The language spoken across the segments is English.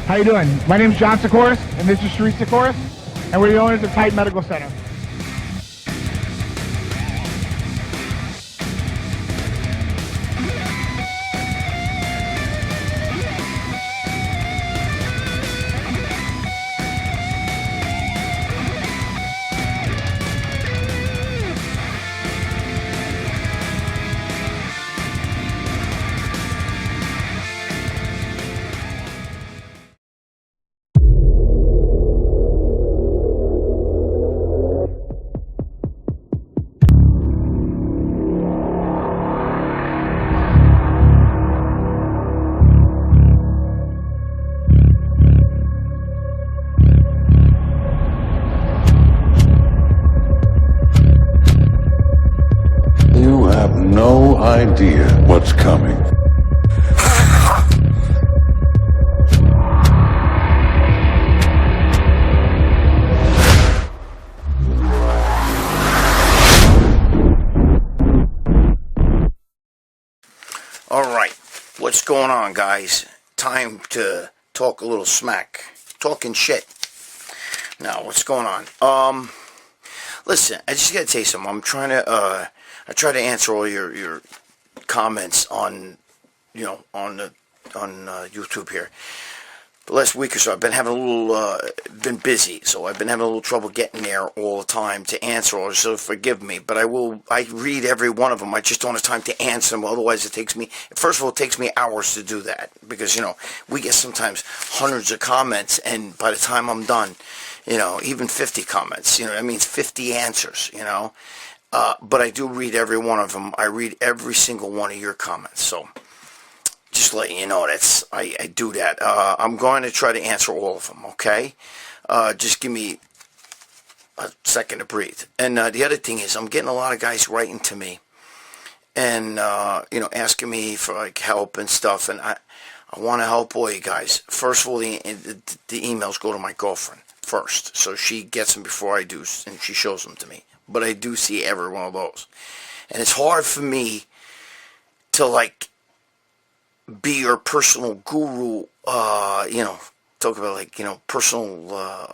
How you doing? My name's John Sikoris, and this is Sharif Sikoris, and we're the owners of Titan Medical Center. No idea what's coming. Alright, what's going on, guys? Time to talk a little smack. Talking shit. Now, what's going on? Listen, I just gotta tell you something. I'm trying to, I try to answer all your comments on, on YouTube here. The last week or so, I've been having a little, been busy, so I've been having a little trouble getting there all the time to answer all, so forgive me. But I read every one of them. I just don't have time to answer them. Otherwise, it takes me, first of all, it takes me hours to do that. Because, we get sometimes hundreds of comments, and by the time I'm done, even 50 comments, that means 50 answers, but I do read every one of them. I read every single one of your comments. So, just letting you know, I do that. I'm going to try to answer all of them, okay? Just give me a second to breathe. And the other thing is, I'm getting a lot of guys writing to me and, asking me for, like, help and stuff. And I want to help all you guys. First of all, the emails go to my girlfriend first. So she gets them before I do, and she shows them to me. But I do see every one of those. And it's hard for me to, like, be your personal guru, talk about, like, personal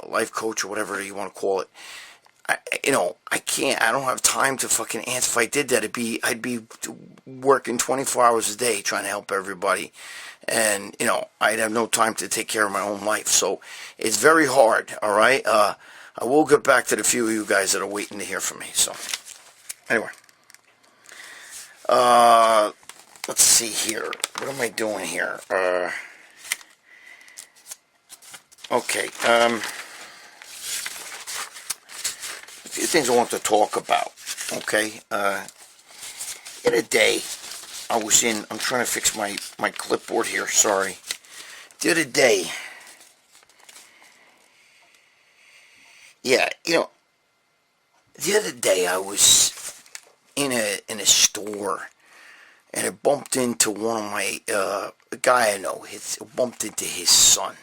life coach or whatever you want to call it. I can't, I don't have time to fucking answer. If I did that, I'd be working 24 hours a day trying to help everybody. And, I'd have no time to take care of my own life. So it's very hard, all right? I will get back to the few of you guys that are waiting to hear from me. So, anyway. Let's see here. What am I doing here? Okay. A few things I want to talk about. Okay. The other day, I'm trying to fix my clipboard here. Sorry. The other day, the other day I was in a store, and I bumped into one of my, a guy I know, bumped into his son.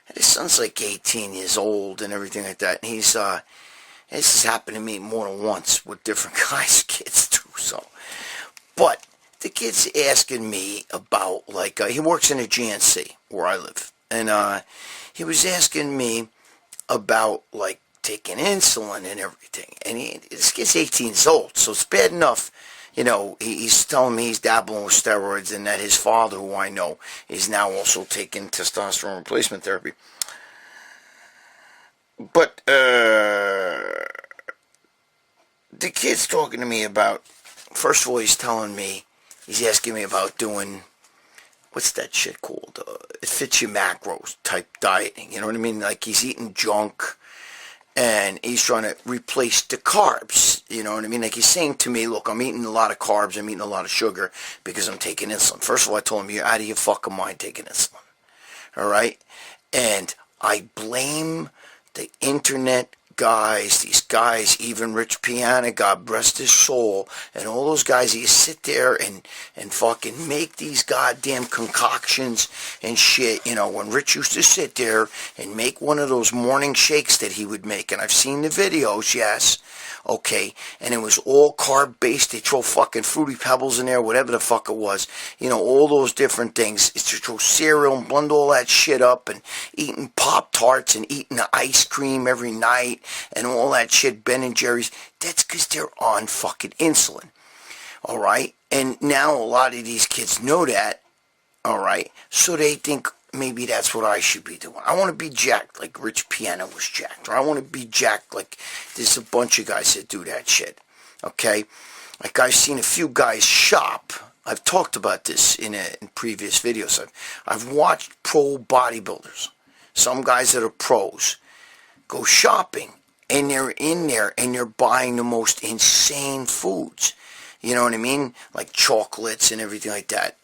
And his son's like 18 years old and everything like that. And this has happened to me more than once with different guys, kids too, so. But the kid's asking me about, like, he works in a GNC where I live. And he was asking me about, like, taking insulin and everything. And this kid's 18 years old, so it's bad enough. He's telling me he's dabbling with steroids, and that his father, who I know, is now also taking testosterone replacement therapy. But the kid's talking to me about, first of all, he's asking me about doing, what's that shit called? It fits your macros type dieting, you know what I mean? Like, he's eating junk, and he's trying to replace the carbs, you know what I mean? Like, he's saying to me, look, I'm eating a lot of carbs, I'm eating a lot of sugar because I'm taking insulin. First of all, I told him, you're out of your fucking mind taking insulin, all right? And I blame the internet these guys, even Rich Piana, God rest his soul, and all those guys, you sit there and fucking make these goddamn concoctions and shit. You know, when Rich used to sit there and make one of those morning shakes that he would make, and I've seen the videos, yes, okay, and it was all carb-based. They throw fucking Fruity Pebbles in there, whatever the fuck it was, you know, all those different things. It's to throw cereal and blend all that shit up, and eating Pop-Tarts and eating the ice cream every night and all that shit, Ben & Jerry's. That's because they're on fucking insulin, all right? And now a lot of these kids know that, all right? So they think maybe that's what I should be doing. I want to be jacked like Rich Piana was jacked, or I want to be jacked like there's a bunch of guys that do that shit, okay? Like I've seen a few guys shop. I've talked about this in previous videos. I've watched pro bodybuilders, some guys that are pros, go shopping, and they're in there and they're buying the most insane foods. You know what I mean? Like chocolates and everything like that.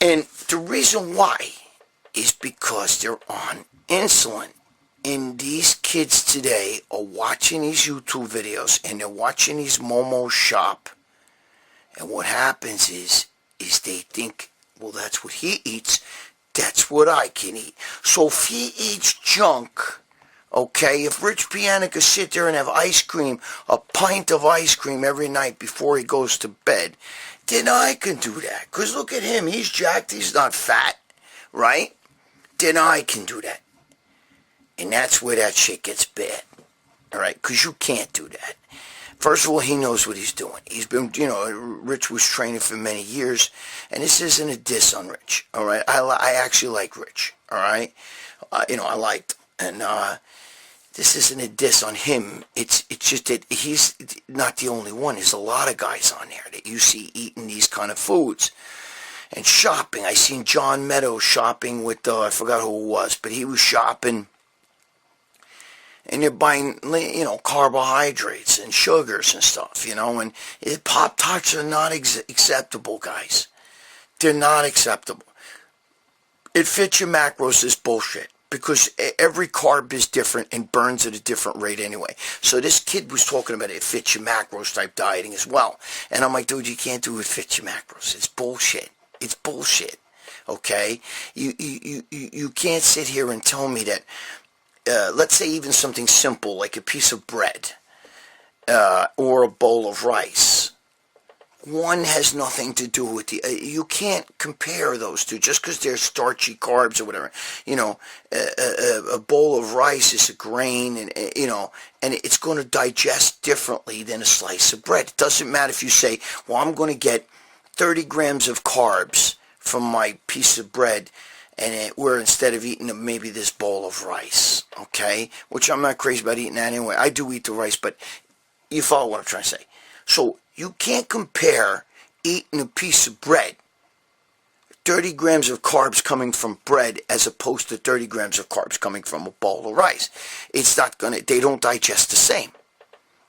And the reason why is because they're on insulin. And these kids today are watching these YouTube videos and they're watching these momos shop. And what happens is they think, well, that's what he eats. That's what I can eat. So if he eats junk, okay, if Rich Piana could sit there and have ice cream, a pint of ice cream every night before he goes to bed, then I can do that. Because look at him. He's jacked. He's not fat. Right? Then I can do that. And that's where that shit gets bad. All right? Because you can't do that. First of all, he knows what he's doing. He's been, you know, Rich was training for many years. And this isn't a diss on Rich. All right? I actually like Rich. All right? You know, I liked him. And, this isn't a diss on him. It's just that he's not the only one. There's a lot of guys on there that you see eating these kind of foods. And shopping. I seen John Meadows shopping with, I forgot who it was, but he was shopping. And they're buying, you know, carbohydrates and sugars and stuff, you know. And Pop-Tarts are not acceptable, guys. They're not acceptable. It fits your macros is bullshit. Because every carb is different and burns at a different rate anyway. So this kid was talking about it fits your macros type dieting as well. And I'm like, dude, you can't do it fit your macros. It's bullshit. It's bullshit. Okay? You can't sit here and tell me that, let's say even something simple like a piece of bread or a bowl of rice. One has nothing to do with the... you can't compare those two just because they're starchy carbs or whatever. You know, a bowl of rice is a grain, and you know, and it's going to digest differently than a slice of bread. It doesn't matter if you say, well, I'm going to get 30 grams of carbs from my piece of bread, and where instead of eating maybe this bowl of rice, okay? Which I'm not crazy about eating that anyway. I do eat the rice, but you follow what I'm trying to say. So you can't compare eating a piece of bread, 30 grams of carbs coming from bread, as opposed to 30 grams of carbs coming from a bowl of rice. It's not going to, they don't digest the same.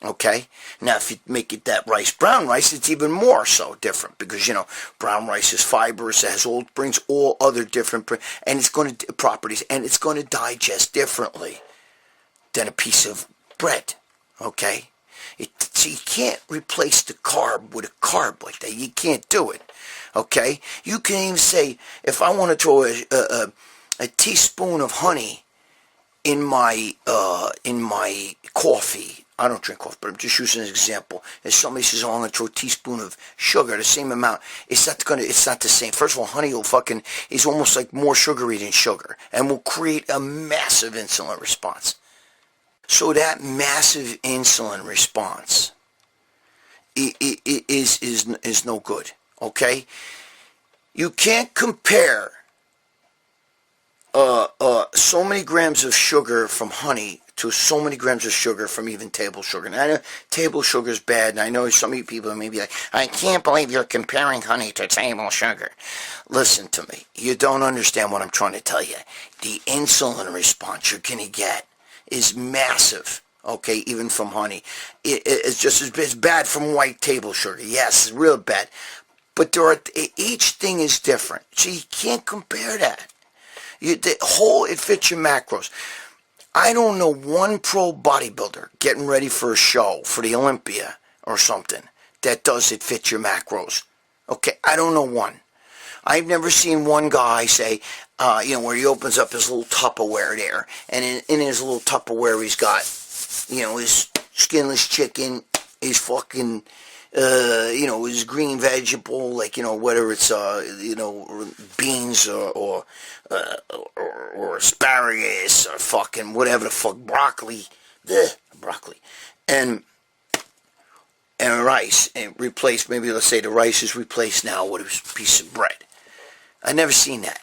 Okay? Now, if you make it that rice, brown rice, it's even more so different because, you know, brown rice is fibrous, it has all, brings all other different, and it's going to, properties, and it's going to digest differently than a piece of bread. Okay? So you can't replace the carb with a carb like that. You can't do it. Okay? You can even say, if I want to throw a teaspoon of honey in my coffee. I don't drink coffee, but I'm just using an example. If somebody says, "Oh, I'm going to throw a teaspoon of sugar," the same amount, it's not the same. First of all, honey is almost like more sugary than sugar, and will create a massive insulin response. So that massive insulin response is no good. Okay, you can't compare so many grams of sugar from honey to so many grams of sugar from even table sugar. And I know table sugar is bad, and I know some of you people may be like, I can't believe you're comparing honey to table sugar. Listen to me. You don't understand what I'm trying to tell you. The insulin response you're going to get is massive, okay, even from honey. It's just as bad from white table sugar. Yes, it's real bad. But each thing is different. So you can't compare that. It fits your macros. I don't know one pro bodybuilder getting ready for a show, for the Olympia or something, that does it fit your macros. Okay, I don't know one. I've never seen one guy say, where he opens up his little Tupperware there, and in his little Tupperware he's got, his skinless chicken, his fucking, his green vegetable, like, whether it's, beans or asparagus or fucking whatever the fuck, broccoli, and rice, and replace, maybe let's say the rice is replaced now with a piece of bread. I've never seen that.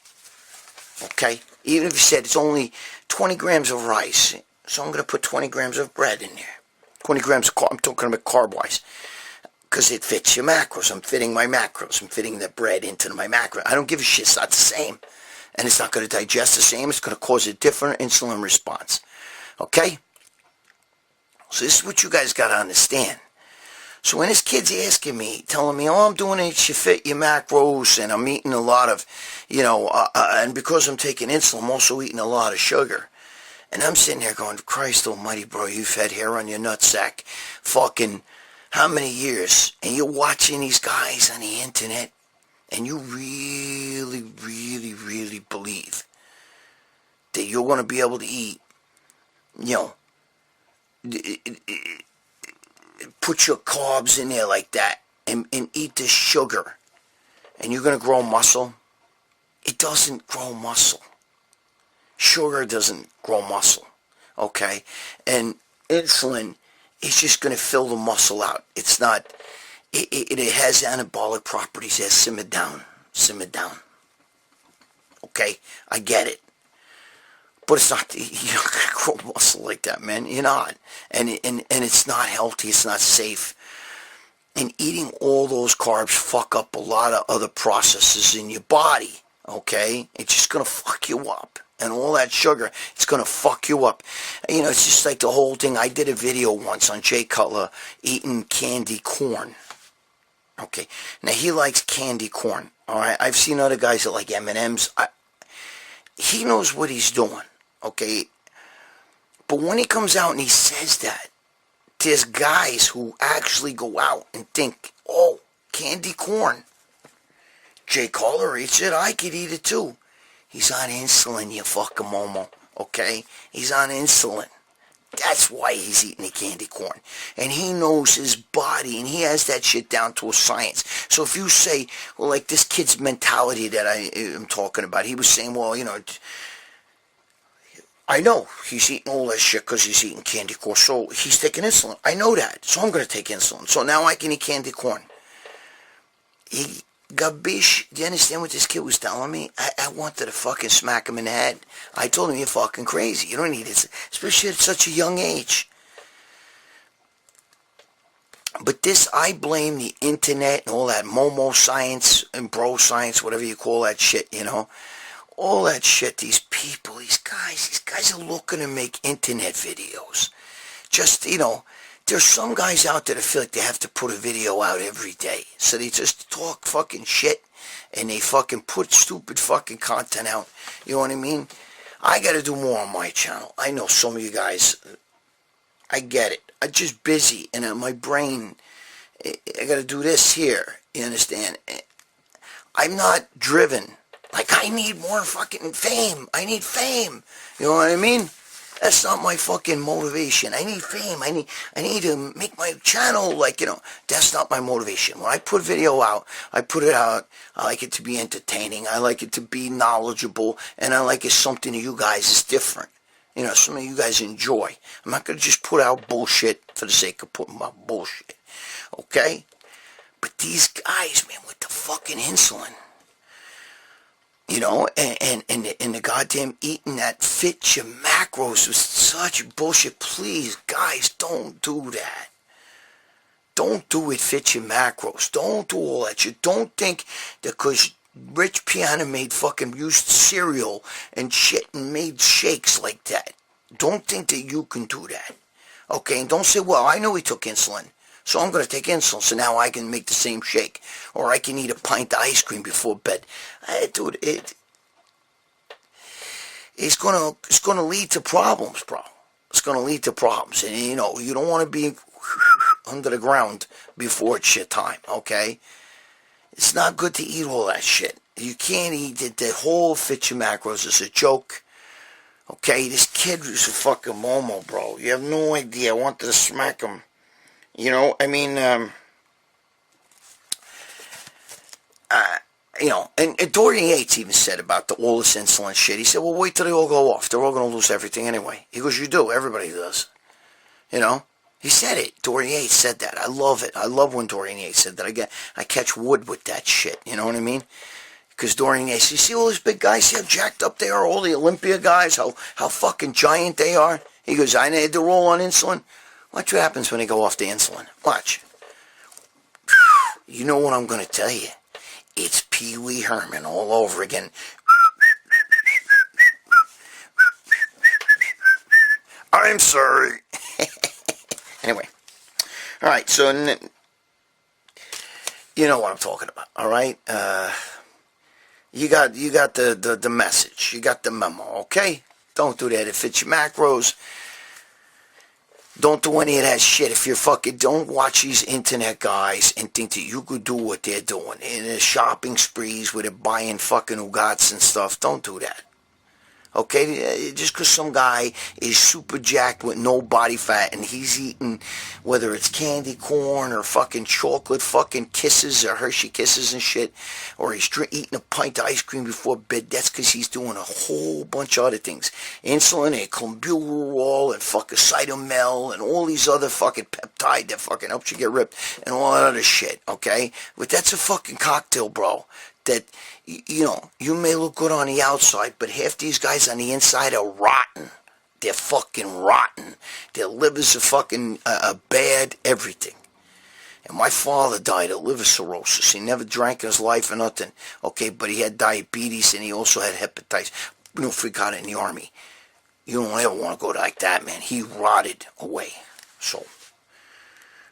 Okay? Even if you said it's only 20 grams of rice, so I'm going to put 20 grams of bread in there. 20 grams of carb, I'm talking about carb-wise. Because it fits your macros. I'm fitting my macros. I'm fitting the bread into my macro. I don't give a shit. It's not the same. And it's not going to digest the same. It's going to cause a different insulin response. Okay? So this is what you guys got to understand. So when this kid's asking me, telling me, I'm doing it to fit your macros, and I'm eating a lot of, and because I'm taking insulin, I'm also eating a lot of sugar. And I'm sitting there going, Christ almighty, bro, you've had hair on your nutsack fucking how many years? And you're watching these guys on the internet, and you really, really, really believe that you're going to be able to eat, put your carbs in there like that and eat this sugar, and you're going to grow muscle. It doesn't grow muscle. Sugar doesn't grow muscle, okay? And insulin is just going to fill the muscle out. It's not, it has anabolic properties. It has simmer down. Okay? I get it. But it's not, you're not going to grow muscle like that, man. You're not. And it's not healthy. It's not safe. And eating all those carbs fuck up a lot of other processes in your body, okay? It's just going to fuck you up. And all that sugar, it's going to fuck you up. It's just like the whole thing. I did a video once on Jay Cutler eating candy corn. Okay. Now, he likes candy corn, all right? I've seen other guys that like M&Ms. He knows what he's doing. Okay, but when he comes out and he says that, there's guys who actually go out and think, oh, candy corn. Jay Cutler eats it, I could eat it too. He's on insulin, you fucking momo, okay? He's on insulin. That's why he's eating the candy corn. And he knows his body, and he has that shit down to a science. So if you say, well, like this kid's mentality that I am talking about, he was saying, well, I know he's eating all that shit because he's eating candy corn. So he's taking insulin. I know that. So I'm going to take insulin. So now I can eat candy corn. Gabish, do you understand what this kid was telling me? I wanted to fucking smack him in the head. I told him, you're fucking crazy. You don't need it, especially at such a young age. But this, I blame the internet and all that Momo science and bro science, whatever you call that shit, all that shit, these people, these guys are looking to make internet videos. Just, there's some guys out there that feel like they have to put a video out every day. So they just talk fucking shit, and they fucking put stupid fucking content out. You know what I mean? I gotta do more on my channel. I know some of you guys, I get it. I'm just busy, and my brain, I gotta do this here. You understand? I'm not driven. Like, I need more fucking fame. I need fame. You know what I mean? That's not my fucking motivation. I need fame. I need to make my channel, that's not my motivation. When I put video out, I put it out. I like it to be entertaining. I like it to be knowledgeable. And I like it something to you guys is different. Something you guys enjoy. I'm not going to just put out bullshit for the sake of putting out bullshit. Okay? But these guys, man, with the fucking insulin, and the goddamn eating that fits your macros was such bullshit. Please, guys, don't do that. Don't do it fit your macros. Don't do all that shit. Don't think that because Rich Piana used cereal and shit and made shakes like that. Don't think that you can do that. Okay, and don't say, well, I know he took insulin, so I'm going to take insulin, so now I can make the same shake. Or I can eat a pint of ice cream before bed. Dude, it's gonna lead to problems, bro. It's gonna lead to problems, and you know you don't want to be under the ground before it's shit time. Okay, it's not good to eat all that shit. You can't eat it. The whole fit your macros is a joke. Okay, this kid was a fucking momo, bro. You have no idea. I wanted to smack him. You know, I mean, you know, and Dorian Yates even said about all this insulin shit. He said, well, wait till they all go off. They're all going to lose everything anyway. He goes, you do. Everybody does. You know? He said it. Dorian Yates said that. I love it. I love when Dorian Yates said that. I catch wood with that shit. You know what I mean? Because Dorian Yates, you see all these big guys, see how jacked up they are, all the Olympia guys, how fucking giant they are? He goes, I need to roll on insulin. Watch what happens when they go off the insulin. Watch. You know what I'm going to tell you? It's Pee Wee Herman all over again. I'm sorry. Anyway. All right, so you know what I'm talking about, all right? You got the message. You got the memo, okay? Don't do that. It fits your macros. Don't do any of that shit. If you're fucking, don't watch these internet guys and think that you could do what they're doing. In the shopping sprees where they're buying fucking Ugats and stuff. Don't do that. Okay? Just because some guy is super jacked with no body fat and he's eating, whether it's candy corn or fucking chocolate fucking kisses or Hershey kisses and shit, or he's eating a pint of ice cream before bed, that's because he's doing a whole bunch of other things. Insulin and clenbuterol and fucking cytomel and all these other fucking peptide that fucking helps you get ripped and all that other shit, okay? But that's a fucking cocktail, bro. That, you know, you may look good on the outside, but half these guys on the inside are rotten. They're fucking rotten. Their livers are fucking bad, everything. And my father died of liver cirrhosis. He never drank in his life or nothing. Okay, but he had diabetes and he also had hepatitis. You know, forgot it in the army. You don't ever want to go like that, man. He rotted away. So,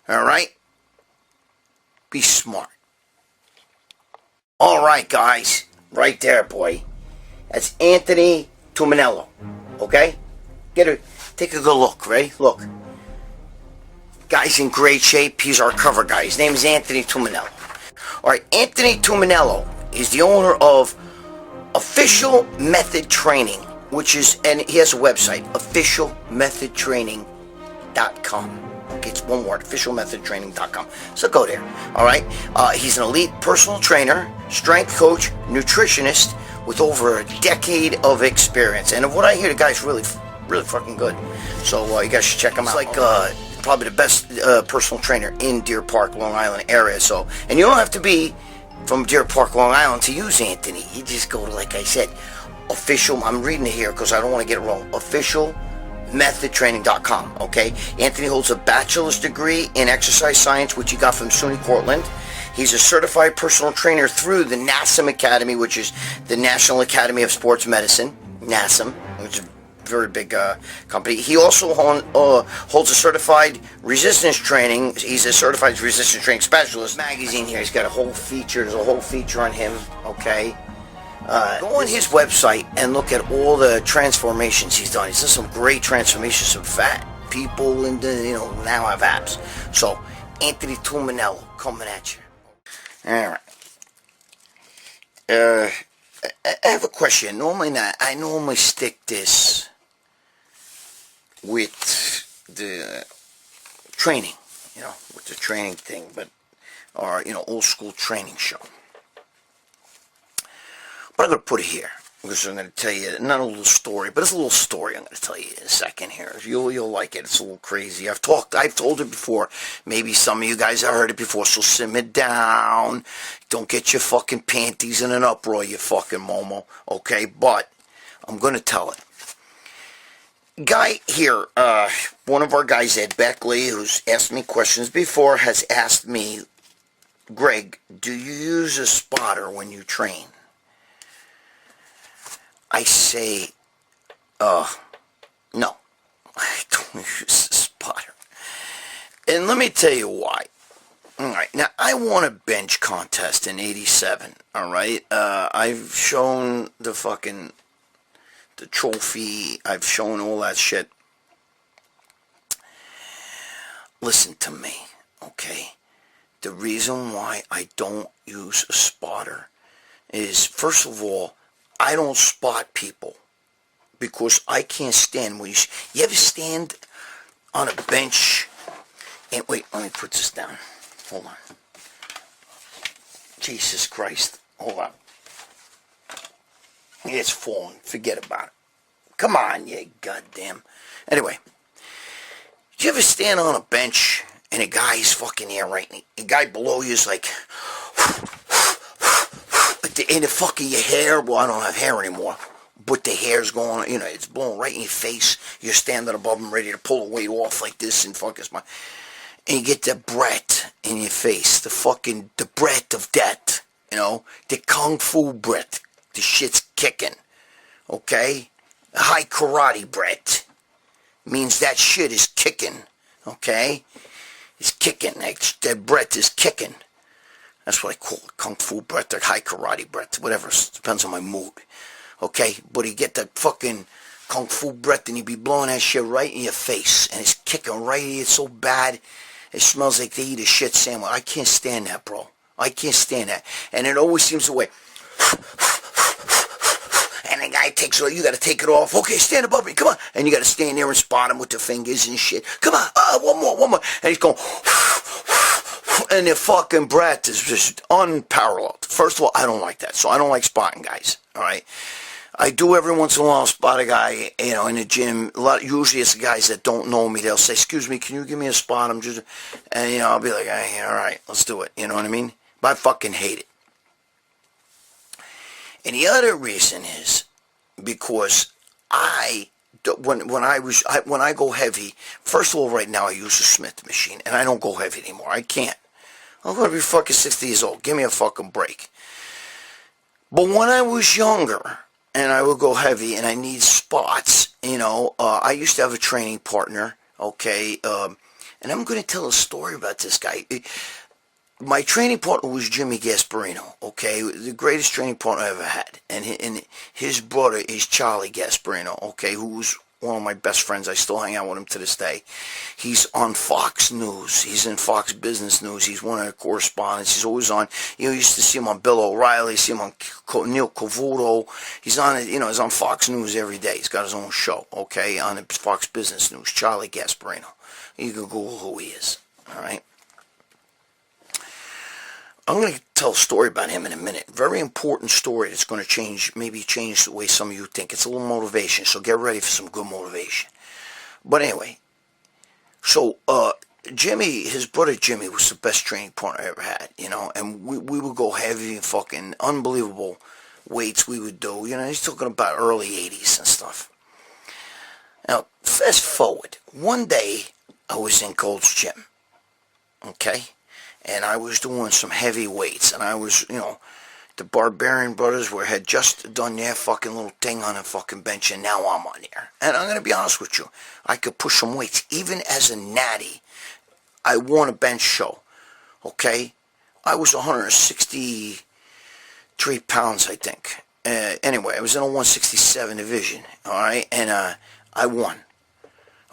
all right? Be smart. All right, guys. Right there, boy. That's Anthony Tuminello. Okay? Take a good look. Ready? Look. Guy's in great shape. He's our cover guy. His name is Anthony Tuminello. All right, Anthony Tuminello is the owner of Official Method Training, and he has a website, officialmethodtraining.com. Okay, it's one word, officialmethodtraining.com. So go there, all right? He's an elite personal trainer, strength coach, nutritionist with over a decade of experience. And of what I hear, the guy's really fucking good. So you guys should check him out. It's like probably the best personal trainer in Deer Park, Long Island area. So, and you don't have to be from Deer Park, Long Island to use Anthony. You just go to, like I said, I'm reading it here because I don't want to get it wrong, officialmethodtraining.com, okay? Anthony holds a bachelor's degree in exercise science, which he got from SUNY Cortland. He's a certified personal trainer through the NASM Academy, which is the National Academy of Sports Medicine, NASM, which is a very big company. He also holds a certified resistance training. He's a certified resistance training specialist. Magazine here, he's got a whole feature. There's a whole feature on him, okay? Go on his website and look at all the transformations he's done. He's done some great transformations, some fat people, and now have abs. So, Anthony Tuminello coming at you. All right. I have a question. I normally stick this with the training, with the training thing, or old school training show. But I'm going to put it here, because I'm going to tell you, not a little story, but it's a little story I'm going to tell you in a second here. You'll like it. It's a little crazy. I've told it before. Maybe some of you guys have heard it before, so simmer down. Don't get your fucking panties in an uproar, you fucking momo, okay? But I'm going to tell it. Guy here, one of our guys, Ed Beckley, who's asked me questions before, has asked me, Greg, do you use a spotter when you train? I say, no, I don't use a spotter. And let me tell you why. All right, now, I won a bench contest in 87, all right? I've shown the fucking the trophy. I've shown all that shit. Listen to me, okay? The reason why I don't use a spotter is, first of all, I don't spot people because I can't stand when you ever stand on a bench and wait, let me put this down. Hold on. Jesus Christ. Hold on. It's falling. Forget about it. Come on, you goddamn. Anyway, you ever stand on a bench and a guy's fucking there, right? And the guy below you is like, in the fucking your hair. Well, I don't have hair anymore, but the hair's going, you know, it's blowing right in your face. You're standing above him, ready to pull the weight off like this and fucking smile. And you get the breath in your face, the breath of death, you know, the kung fu breath. The shit's kicking, okay? High karate breath means that shit is kicking, okay? It's kicking. That breath is kicking. That's what I call it, kung fu breath or high karate breath, whatever. Depends on my mood, okay? But you get that fucking kung fu breath and you be blowing that shit right in your face, and it's kicking right in. It's so bad, it smells like they eat a shit sandwich. I can't stand that, bro. I can't stand that. And it always seems the way. And the guy takes it off. You got to take it off. Okay, stand above me. Come on. And you got to stand there and spot him with the fingers and shit. Come on. One more. And he's going. And the fucking breath is just unparalleled. First of all, I don't like that. So I don't like spotting guys. All right. I do every once in a while spot a guy, you know, in the gym. Usually it's the guys that don't know me. They'll say, "Excuse me, can you give me a spot?" And you know, I'll be like, "Hey, all right, let's do it." You know what I mean? But I fucking hate it. And the other reason is because when I go heavy, first of all, right now I use a Smith machine, and I don't go heavy anymore. I can't. I'm going to be fucking 60 years old. Give me a fucking break. But when I was younger, and I would go heavy, and I need spots, you know, I used to have a training partner, okay, and I'm going to tell a story about this guy. My training partner was Jimmy Gasparino, okay, the greatest training partner I ever had, and his brother is Charlie Gasparino, okay, who was one of my best friends. I still hang out with him to this day. He's on Fox News. He's in Fox Business News. He's one of the correspondents. He's always on, you used to see him on Bill O'Reilly, see him on Neil Cavuto. He's on, he's on Fox News every day. He's got his own show, okay, on Fox Business News, Charlie Gasparino. You can Google who he is, all right? I'm going to tell a story about him in a minute. Very important story that's going to maybe change the way some of you think. It's a little motivation, so get ready for some good motivation. But anyway, so Jimmy, his brother Jimmy, was the best training partner I ever had, you know, and we would go heavy and fucking unbelievable weights we would do. You know, he's talking about early 80s and stuff. Now, fast forward. One day, I was in Gold's Gym, okay? And I was doing some heavy weights, and I was, you know, the Barbarian Brothers had just done their fucking little thing on a fucking bench, and now I'm on there. And I'm going to be honest with you, I could push some weights. Even as a natty, I won a bench show, okay? I was 163 pounds, I think. Anyway, I was in a 167 division, all right? And I won.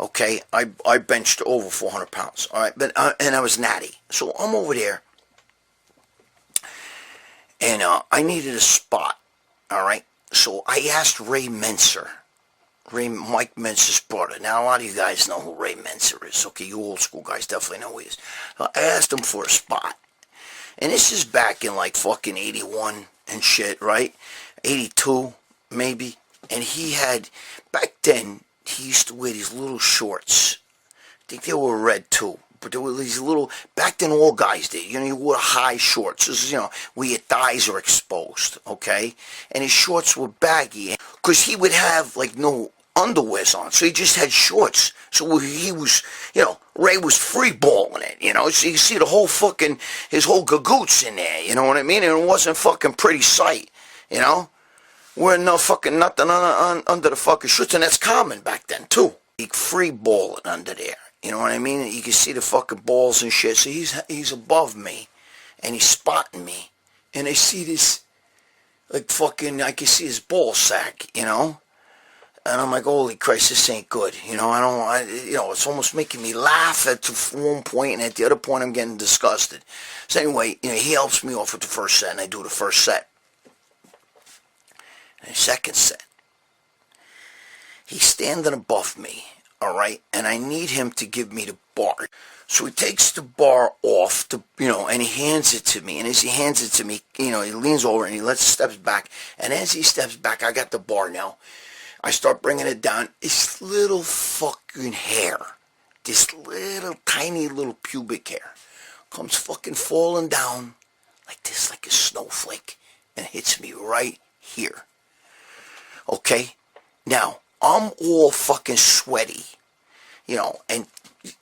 Okay, I benched over 400 pounds, all right, but and I was natty, so I'm over there, and I needed a spot, all right, so I asked Mike Mentzer's brother. Now, a lot of you guys know who Ray Mentzer is, okay, you old school guys definitely know who he is. I asked him for a spot, and this is back in like fucking 81 and shit, right, 82, maybe, and he had, back then, he used to wear these little shorts. I think they were red too. But there were these little, back then all guys did. You know, you wore high shorts. This is, you know, where your thighs are exposed, okay? And his shorts were baggy. Because he would have, like, no underwears on. So he just had shorts. So he was, you know, Ray was free balling it, you know? So you see the whole fucking, his whole gagoots in there, you know what I mean? And it wasn't fucking pretty sight, you know? Wearing no fucking nothing under the fucking shorts, and that's common back then too. He free balling under there, you know what I mean? You can see the fucking balls and shit. So he's above me, and he's spotting me, and I see this, like fucking, I can see his ball sack, you know. And I'm like, holy Christ, this ain't good. You know, it's almost making me laugh at one point, and at the other point, I'm getting disgusted. So anyway, he helps me off with the first set, and I do the first set. And the second set, he's standing above me, all right, and I need him to give me the bar. So he takes the bar off, and he hands it to me. And as he hands it to me, he leans over and he steps back. And as he steps back, I got the bar now. I start bringing it down. This little fucking hair, this little tiny little pubic hair, comes fucking falling down like this, like a snowflake, and hits me right here. Okay? Now, I'm all fucking sweaty, and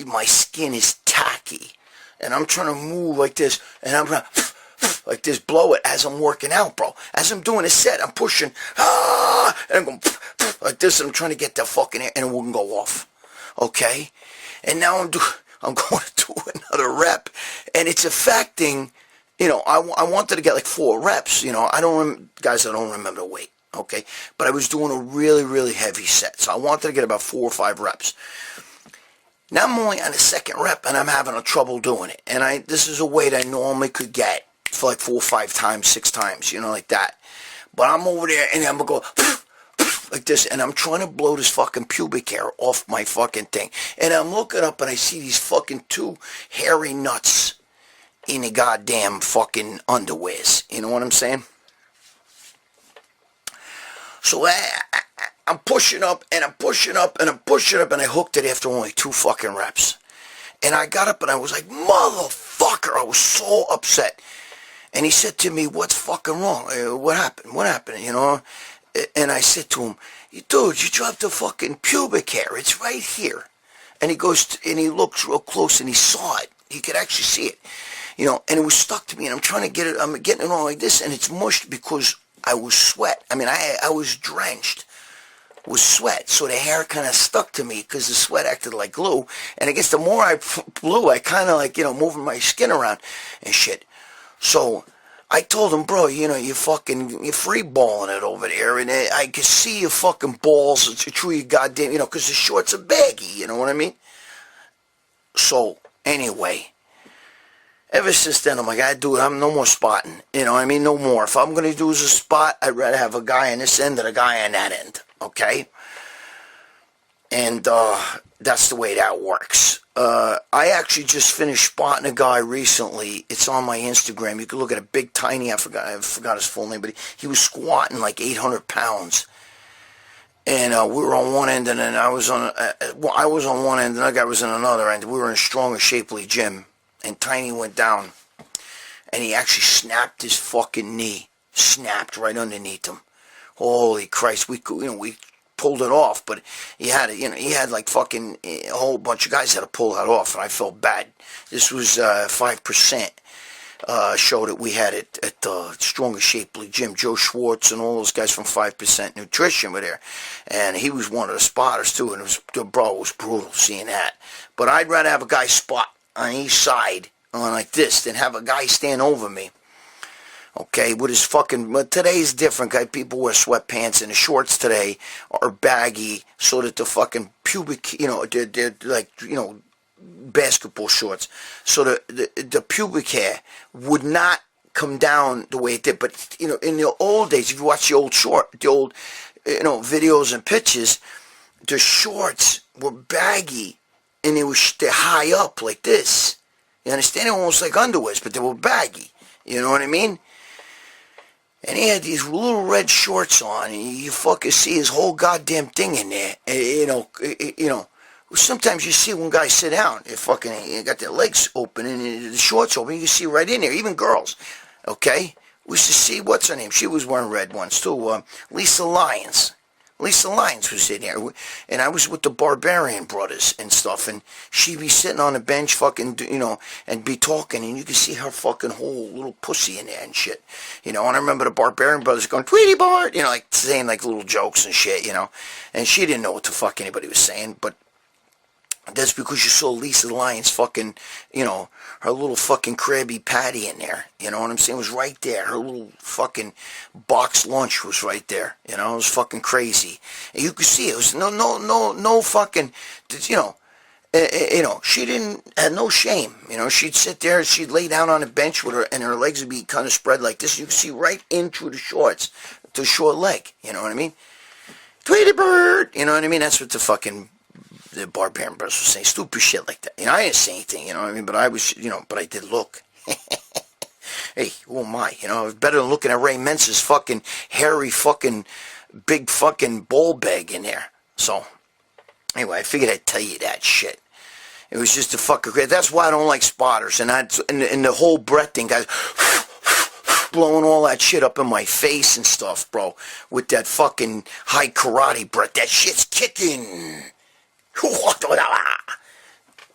my skin is tacky, and I'm trying to move like this, and I'm trying to like this, blow it as I'm working out, bro. As I'm doing a set, I'm pushing, and I'm going like this, and I'm trying to get that fucking air, and it wouldn't go off, okay? And now I'm going to do another rep, and it's affecting, I wanted to get like 4 reps, guys, I don't remember the weight, okay? But I was doing a really, really heavy set, so I wanted to get about 4 or 5 reps. Now I'm only on the second rep, and I'm having a trouble doing it. And this is a weight I normally could get for like 4 or 5 times, 6 times, like that. But I'm over there, and I'm going to go like this, and I'm trying to blow this fucking pubic hair off my fucking thing. And I'm looking up, and I see these fucking 2 hairy nuts in the goddamn fucking underwears. You know what I'm saying? So I'm pushing up, and I'm pushing up, and I'm pushing up, and I hooked it after only 2 fucking reps. And I got up, and I was like, motherfucker, I was so upset. And he said to me, what's fucking wrong? What happened? What happened? And I said to him, dude, you dropped the fucking pubic hair. It's right here. And he goes, and he looked real close, and he saw it. He could actually see it. And it was stuck to me, and I'm trying to get it, I'm getting it on like this, and it's mushed because I was sweat. I mean, I was drenched with sweat, so the hair kind of stuck to me because the sweat acted like glue. And I guess the more I blew, I kind of like, moving my skin around and shit. So I told him, bro, you're free balling it over there, and I can see your fucking balls through your goddamn, because the shorts are baggy, you know what I mean? So anyway, ever since then, I'm like, I'm no more spotting, no more. If I'm going to do a spot, I'd rather have a guy on this end than a guy on that end, okay? And that's the way that works. I actually just finished spotting a guy recently. It's on my Instagram. You can look at a big, tiny, I forgot his full name, but he was squatting like 800 pounds. And we were on one end, and then I was on one end, and the other guy was on another end. We were in a strong and shapely gym. And Tiny went down, and he actually snapped his fucking knee, snapped right underneath him. Holy Christ, we pulled it off, but he had like fucking a whole bunch of guys had to pull that off, and I felt bad. This was 5% show that we had at the Strong and Shapely Gym. Joe Schwartz and all those guys from 5% Nutrition were there, and he was one of the spotters too, and it was brutal seeing that. But I'd rather have a guy spot on each side, like this, than have a guy stand over me. Okay, with his fucking, but today's different, guy. People wear sweatpants, and the shorts today are baggy, so that the fucking pubic, they're like, basketball shorts. So the pubic hair would not come down the way it did. But, in the old days, if you watch the old videos and pictures, the shorts were baggy. And they're high up like this. You understand? Almost like underwears, but they were baggy. You know what I mean? And he had these little red shorts on, and you fucking see his whole goddamn thing in there. And, sometimes you see when guys sit down, they got their legs open and the shorts open. You can see right in there, even girls. Okay? We used to see, what's her name? She was wearing red ones too. Lisa Lyons. Lisa Lyons was in there, and I was with the Barbarian brothers and stuff, and she'd be sitting on the bench fucking, and be talking, and you could see her fucking whole little pussy in there and shit, and I remember the Barbarian brothers going, Tweety Bart, like saying like little jokes and shit, and she didn't know what the fuck anybody was saying, but That's because you saw Lisa Lyons fucking, you know, her little fucking Krabby Patty in there. You know what I'm saying? It was right there. Her little fucking box lunch was right there. You know, it was fucking crazy. And you could see it was no fucking, you know, she had no shame. You know, she'd sit there, she'd lay down on a bench with her, and her legs would be kind of spread like this. You could see right into the shorts, the short leg. You know what I mean? Tweety bird. You know what I mean? That's what the Barbarian Brothers were saying. Stupid shit like that. You know, I didn't say anything, you know what I mean? But I was, you know, but I did look. Hey, who am I? You know, it was better than looking at Ray Mentz's fucking hairy fucking big fucking ball bag in there. So, anyway, I figured I'd tell you that shit. It was just a fucking great. That's why I don't like spotters. And the whole breath thing, guys, blowing all that shit up in my face and stuff, bro. With that fucking high karate breath. That shit's kicking.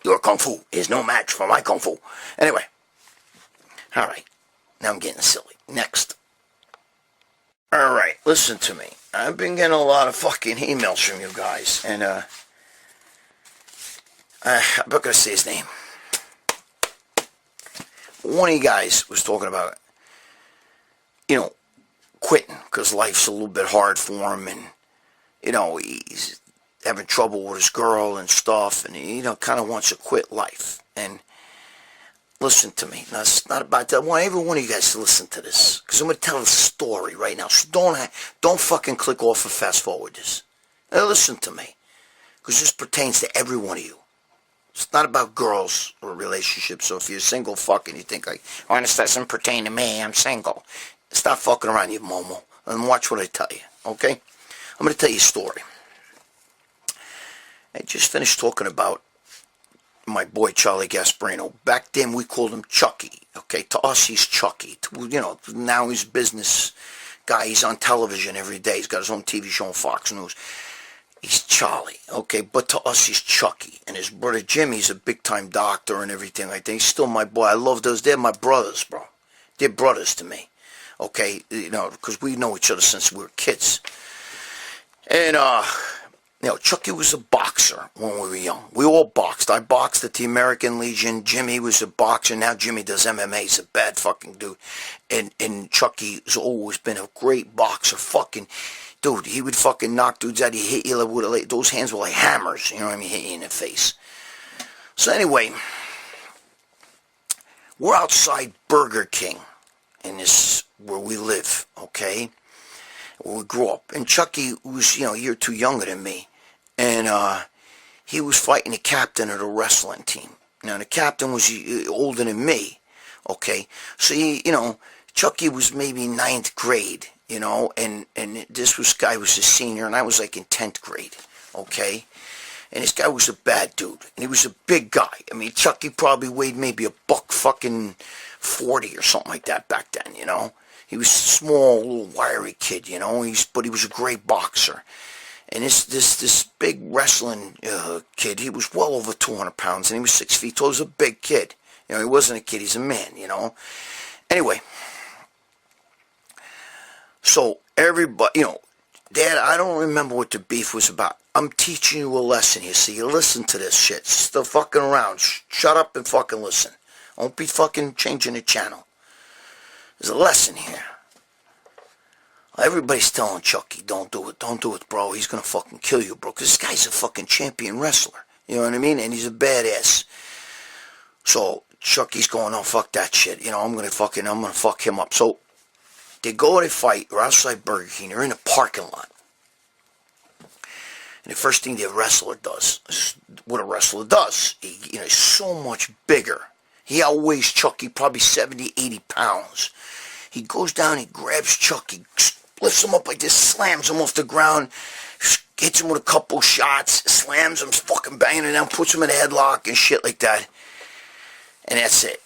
Your kung fu is no match for my kung fu. Anyway. Alright. Now I'm getting silly. Next. Alright, listen to me. I've been getting a lot of fucking emails from you guys. And, I'm not going to say his name. One of you guys was talking about, you know, quitting. Because life's a little bit hard for him. And, you know, he's having trouble with his girl and stuff, and he, you know, kind of wants to quit life. And listen to me. Now, it's not about that. I want every one of you guys to listen to this, because I'm going to tell a story right now. So don't fucking click off or fast forward this. Now, listen to me, because this pertains to every one of you. It's not about girls or relationships. So if you're single fucking, you think, like, oh, this doesn't pertain to me, I'm single. Stop fucking around, you momo, and watch what I tell you, okay? I'm going to tell you a story. I just finished talking about my boy Charlie Gasparino. Back then we called him Chucky. Okay, to us he's Chucky. You know, now he's a business guy. He's on television every day. He's got his own TV show on Fox News. He's Charlie. Okay, but to us he's Chucky. And his brother Jimmy's a big-time doctor and everything like that. He's still my boy. I love those. They're my brothers, bro. They're brothers to me. Okay, you know, because we know each other since we were kids. And, you know, Chucky was a boxer when we were young. We all boxed. I boxed at the American Legion. Jimmy was a boxer. Now Jimmy does MMA. He's a bad fucking dude. And Chucky has always been a great boxer. Fucking, dude, he would fucking knock dudes out. He hit you like, those hands were like hammers. You know what I mean? Hit you in the face. So anyway, we're outside Burger King. And this is where we live, okay? Where we grew up. And Chucky was, you know, a year or two younger than me. And he was fighting the captain of the wrestling team. Now, the captain was older than me, okay? So, you know, Chucky was maybe 9th grade, you know, and this guy was a senior, and I was like in 10th grade, okay? And this guy was a bad dude, and he was a big guy. I mean, Chucky probably weighed maybe a buck fucking 40 or something like that back then, you know? He was a small, little wiry kid, you know, but he was a great boxer. And this big wrestling kid, he was well over 200 pounds, and he was 6 feet tall. He was a big kid. You know, he wasn't a kid, he's a man, you know. Anyway, so everybody, you know, Dad, I don't remember what the beef was about. I'm teaching you a lesson here, so you listen to this shit. Still fucking around. Shut up and fucking listen. Don't be fucking changing the channel. There's a lesson here. Everybody's telling Chucky, don't do it, bro. He's gonna fucking kill you, bro. Because this guy's a fucking champion wrestler. You know what I mean? And he's a badass. So Chucky's going, oh, fuck that shit. You know, I'm gonna fuck him up. So they go to fight. They're outside Burger King. They're in a parking lot. And the first thing the wrestler does is what a wrestler does. He's so much bigger. He outweighs Chucky probably 70, 80 pounds. He goes down, he grabs Chucky, lifts him up like this, slams him off the ground, hits him with a couple shots, slams him, fucking banging him down, puts him in a headlock and shit like that. And that's it.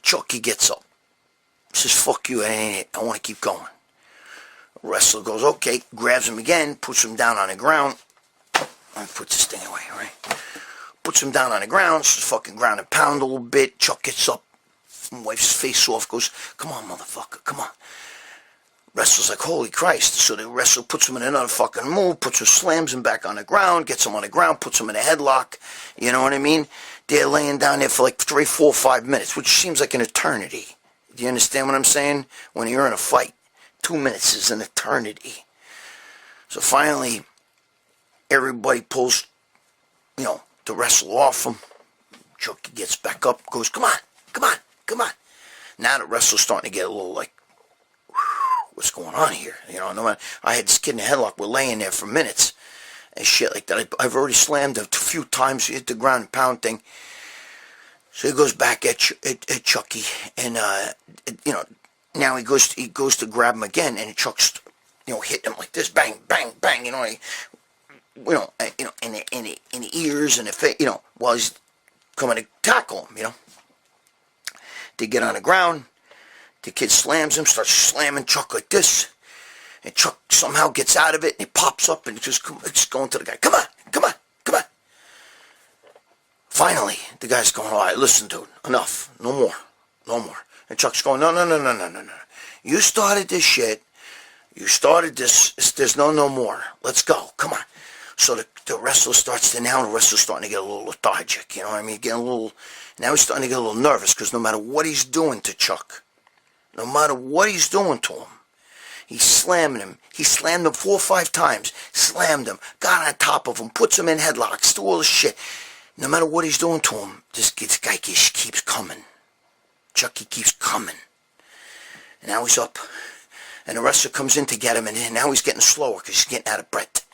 Chucky gets up. Says, fuck you, that ain't it. I want to keep going. The wrestler goes, okay, grabs him again, puts him down on the ground. Let me put this thing away, all right? Puts him down on the ground, fucking ground and pound a little bit. Chuck gets up, wipes his face off, goes, come on, motherfucker, come on. Wrestler's like, holy Christ. So the wrestler puts him in another fucking move, slams him back on the ground, gets him on the ground, puts him in a headlock. You know what I mean? They're laying down there for like 3, 4, 5 minutes, which seems like an eternity. Do you understand what I'm saying? When you're in a fight, 2 minutes is an eternity. So finally, everybody pulls, the wrestler off him. Chucky gets back up, goes, come on, come on, come on. Now the wrestler's starting to get a little like, what's going on here? I had this kid in a headlock. We're laying there for minutes and shit like that. I've already slammed a few times, hit the ground and pound thing. So he goes back at Chucky, and now he goes to grab him again, and Chuck's hit him like this, bang, bang, bang, in the ears and the face, while he's coming to tackle him, They get on the ground. The kid slams him, starts slamming Chuck like this. And Chuck somehow gets out of it, and he pops up and just going to the guy. Come on, come on, come on. Finally, the guy's going, all right, listen, dude, enough. No more. No more. And Chuck's going, no. You started this shit. You started this. There's no more. Let's go. Come on. So the wrestler the wrestler's starting to get a little lethargic, you know what I mean? Now he's starting to get a little nervous, because no matter what he's doing to Chuck, no matter what he's doing to him, he's slamming him. He slammed him 4 or 5 times, slammed him, got on top of him, puts him in headlocks, do all this shit. No matter what he's doing to him, this guy keeps coming. Chucky keeps coming. And now he's up. And the wrestler comes in to get him, and now he's getting slower because he's getting out of breath.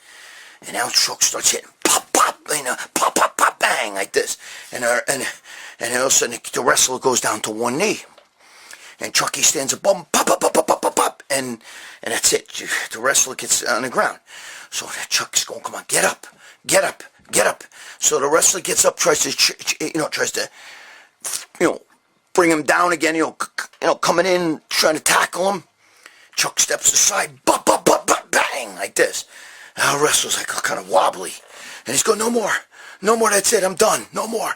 And now Chuck starts hitting, pop, pop, pop, pop, pop, bang, like this. And all of a sudden the wrestler goes down to one knee. And Chucky stands up, pop, pop, pop, pop, pop, pop, pop, and that's it. The wrestler gets on the ground. So Chuck's going, come on, get up, get up, get up. So the wrestler gets up, tries to bring him down again, coming in, trying to tackle him. Chuck steps aside, bop, bop, bop, bop, bang, like this. Now the wrestler's like kind of wobbly. And he's going, no more, that's it, I'm done, no more,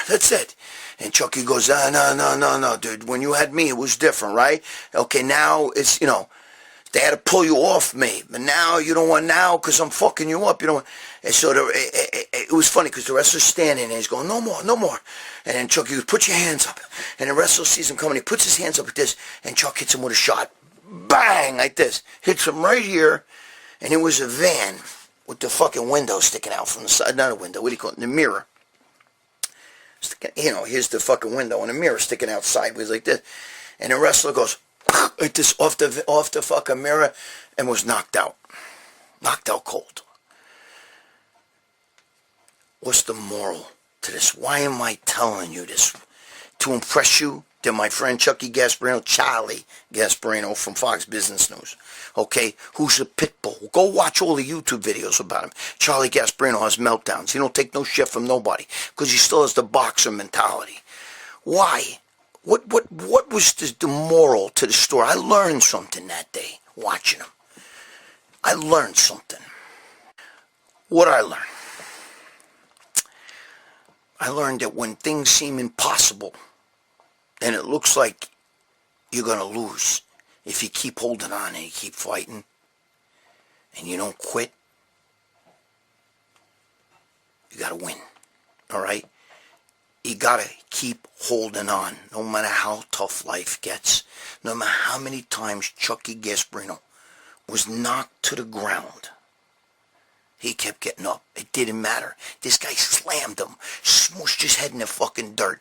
that's it. And Chucky goes, no, dude, when you had me, it was different, right? Okay, now it's, they had to pull you off me, but now you don't want now because I'm fucking you up, And so it was funny because the wrestler's standing and he's going, no more. And then Chucky goes, put your hands up. And the wrestler sees him coming, he puts his hands up like this, and Chuck hits him with a shot. Bang, like this. Hits him right here, and it was a van with the fucking window sticking out from the side, not a window, what do you call it, the mirror. Here's the fucking window and a mirror sticking out sideways like this. And the wrestler goes like this off the fucking mirror and was knocked out. Knocked out cold. What's the moral to this? Why am I telling you this? To impress you? That my friend Chucky Gasparino, Charlie Gasparino from Fox Business News, okay, who's a pit bull. Go watch all the YouTube videos about him. Charlie Gasparino has meltdowns. He don't take no shit from nobody because he still has the boxer mentality. Why? What was the moral to the story? I learned something that day watching him. I learned something. What I learned? I learned that when things seem impossible, and it looks like you're going to lose, if you keep holding on and you keep fighting and you don't quit, you got to win, all right? You got to keep holding on, no matter how tough life gets, no matter how many times Chucky Gasparino was knocked to the ground. He kept getting up. It didn't matter. This guy slammed him, smooshed his head in the fucking dirt,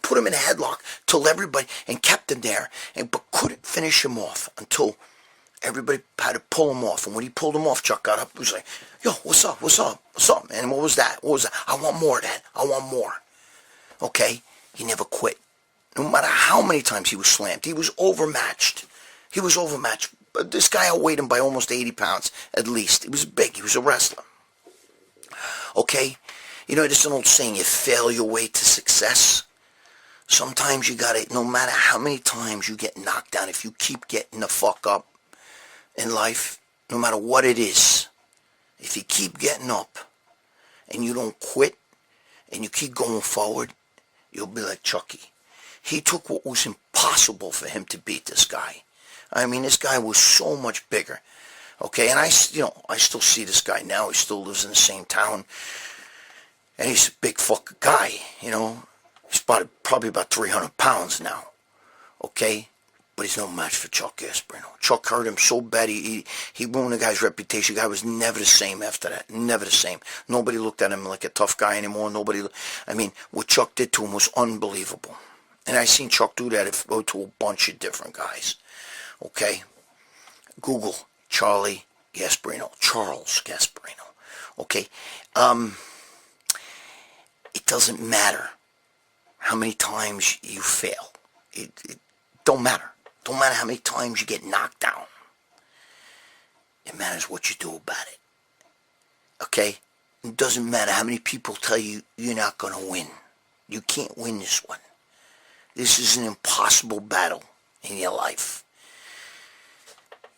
put him in a headlock, told everybody, and kept him there, but couldn't finish him off until everybody had to pull him off. And when he pulled him off, Chuck got up and was like, yo, what's up, man? What was that? I want more of that. I want more. Okay? He never quit. No matter how many times he was slammed, he was overmatched. But this guy outweighed him by almost 80 pounds, at least. He was big. He was a wrestler. Okay? There's an old saying, you fail your way to success. Sometimes you gotta, no matter how many times you get knocked down, if you keep getting the fuck up in life, no matter what it is, if you keep getting up and you don't quit and you keep going forward, you'll be like Chucky. He took what was impossible for him to beat this guy. I mean, this guy was so much bigger. Okay, and I still see this guy now. He still lives in the same town. And he's a big fucking guy, you know. He's probably about 300 pounds now. Okay? But he's no match for Chuck Gasparino. Chuck hurt him so bad, he ruined the guy's reputation. The guy was never the same after that. Never the same. Nobody looked at him like a tough guy anymore. I mean, what Chuck did to him was unbelievable. And I seen Chuck do that to a bunch of different guys. Okay? Google Charles Gasparino. Okay? It doesn't matter how many times you fail. It don't matter. Don't matter how many times you get knocked down. It matters what you do about it. Okay? It doesn't matter how many people tell you you're not going to win. You can't win this one. This is an impossible battle in your life.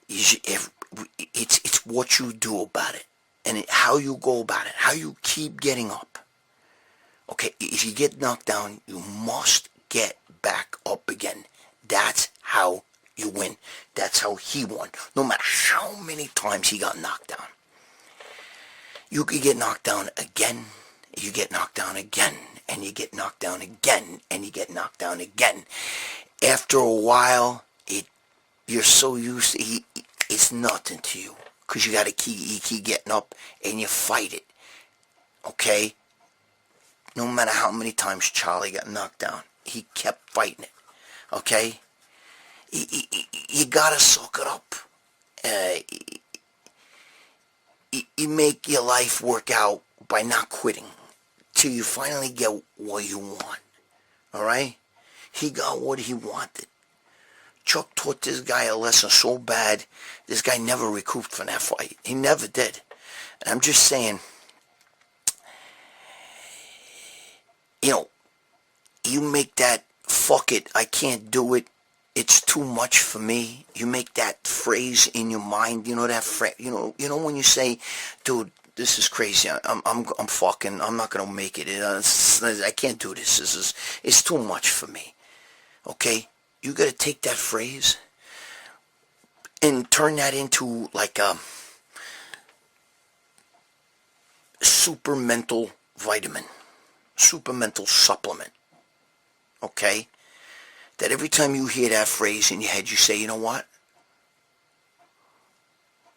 It's what you do about it. And how you go about it. How you keep getting up. Okay? If you get knocked down, you must get back up again. That's how you win. That's how he won. No matter how many times he got knocked down. You could get knocked down again. You get knocked down again. And you get knocked down again. And you get knocked down again. After a while, you're so used to it's nothing to you. Because you keep getting up and you fight it. Okay? No matter how many times Charlie got knocked down, he kept fighting it. Okay? You gotta suck it up. You make your life work out by not quitting till you finally get what you want. Alright? He got what he wanted. Chuck taught this guy a lesson so bad, this guy never recouped from that fight. He never did. And I'm just saying, you make that, fuck it, I can't do it, it's too much for me. You make that phrase in your mind, that phrase, when you say, dude, this is crazy, I'm fucking, I'm not gonna make it, I can't do this, it's too much for me. Okay? You gotta take that phrase and turn that into like a super mental vitamin, super mental supplement. Okay? That every time you hear that phrase in your head, you say, you know what?